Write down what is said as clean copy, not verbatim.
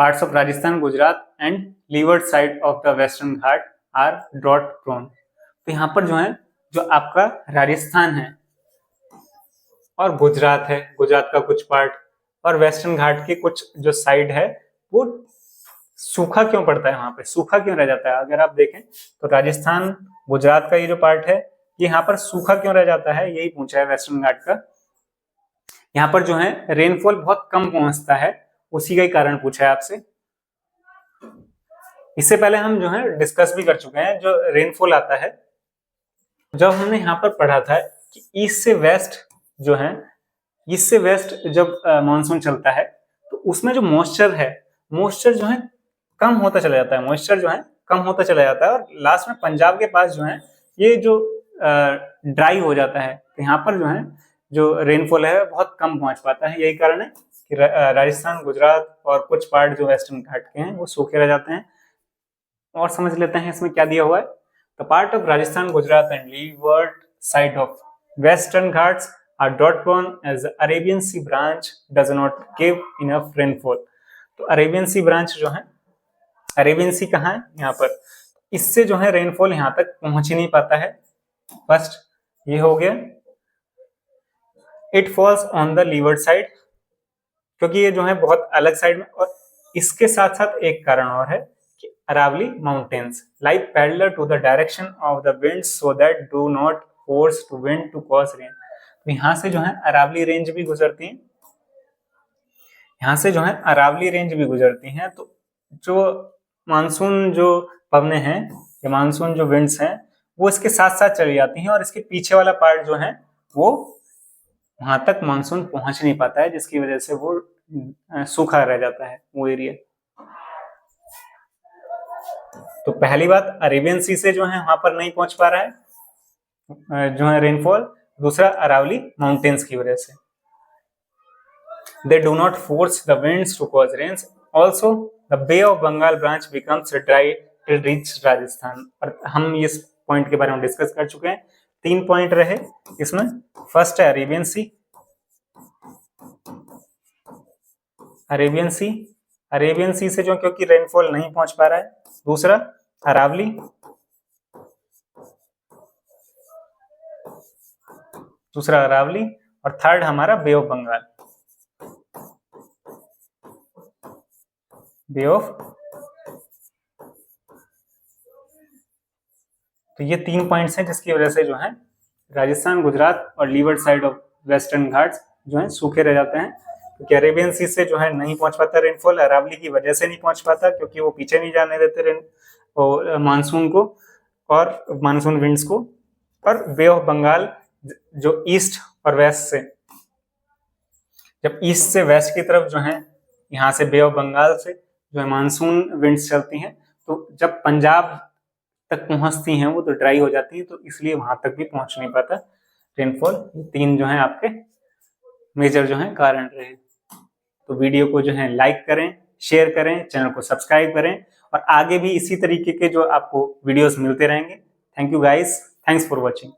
Parts of Rajasthan, Gujarat and leeward side of the western Ghat are drought prone. तो यहाँ पर जो है, जो आपका राजस्थान है और गुजरात है, गुजरात का कुछ पार्ट और वेस्टर्न घाट के कुछ जो साइड है वो सूखा क्यों पड़ता है, वहां पे सूखा क्यों रह जाता है। अगर आप देखें तो राजस्थान गुजरात का ये जो पार्ट है ये यहाँ पर सूखा क्यों रह जाता है, यही पूछा है वेस्टर्न घाट का। यहाँ पर जो है रेनफॉल बहुत कम पहुंचता है, उसी का ही कारण पूछा है आपसे। इससे पहले हम जो है डिस्कस भी कर चुके हैं, जो रेनफॉल आता है जब हमने यहाँ पर पढ़ा था कि ईस्ट से वेस्ट जो है, ईस्ट से वेस्ट जब मानसून चलता है तो उसमें जो मॉइस्चर है, मॉइस्चर जो है कम होता चला जाता है, मॉइस्चर जो है कम होता चला जाता है और लास्ट में पंजाब के पास जो है ये जो ड्राई हो जाता है। तो यहाँ पर जो है जो रेनफॉल है बहुत कम पहुंच पाता है। यही कारण है कि राजस्थान, गुजरात और कुछ पार्ट जो वेस्टर्न घाट के हैं वो सूखे रह जाते हैं। और समझ लेते हैं इसमें क्या दिया हुआ है। The part of Rajasthan, Gujarat and leeward side of western Ghats are drought prone as the Arabian Sea branch does not give enough rainfall। तो अरेबियन सी ब्रांच जो है, अरेबियन सी कहाँ है, यहाँ पर, इससे जो है रेनफॉल यहाँ तक पहुंच ही नहीं पाता है। फर्स्ट ये हो गया। It falls on the levered side, क्योंकि ये जो है बहुत अलग साइड में। और इसके साथ साथ एक कारण और है कि Aravalli mountains lie parallel to the direction of the wind so that do not force to wind to cause rain. तो यहाँ से जो है अरावली रेंज भी गुजरती है, यहाँ से जो है अरावली रेंज भी गुजरती हैं। तो जो मानसून जो पवने हैं या मानसून जो विंड्स हैं वो इसके साथ साथ चली जाती हैं और इसके पीछे वाला पार्ट जो है वो वहां तक मानसून पहुंच नहीं पाता है, जिसकी वजह से वो सूखा रह जाता है वो एरिया। तो पहली बात अरेबियन सी से जो है वहां पर नहीं पहुंच पा रहा है जो है रेनफॉल। दूसरा अरावली माउंटेन्स की वजह से। They do not force the winds to cause rains. Also, the Bay of Bengal branch becomes dry till reach Rajasthan। और हम इस पॉइंट के बारे में डिस्कस कर चुके हैं। 3 पॉइंट रहे इसमें। फर्स्ट है अरेबियन सी, अरेबियन सी, अरेबियन सी से जो क्योंकि रेनफॉल नहीं पहुंच पा रहा है। दूसरा अरावली, दूसरा अरावली और थर्ड हमारा बे ऑफ बंगाल, बे ऑफ। तो ये 3 पॉइंट्स हैं जिसकी वजह से जो है राजस्थान, गुजरात और levered side of western Ghats जो है सूखे रह जाते हैं, क्योंकि अरेबियन सी से जो है नहीं पहुंच पाता रेनफॉल। अरावली की वजह से नहीं पहुंच पाता क्योंकि वो पीछे नहीं जाने देते रेन मानसून को और मानसून विंड्स को। और बे ऑफ बंगाल जो ईस्ट और वेस्ट से, जब ईस्ट से वेस्ट की तरफ जो है यहाँ से बे ऑफ बंगाल से जो है मानसून विंड्स चलती हैं, तो जब पंजाब तक पहुंचती हैं वो तो ड्राई हो जाती है, तो इसलिए वहां तक भी पहुंच नहीं पाता रेनफॉल। 3 जो है आपके मेजर जो है कारण रहे। तो वीडियो को जो है लाइक करें, शेयर करें, चैनल को सब्सक्राइब करें और आगे भी इसी तरीके के जो आपको वीडियोस मिलते रहेंगे। Thank you guys, thanks for watching.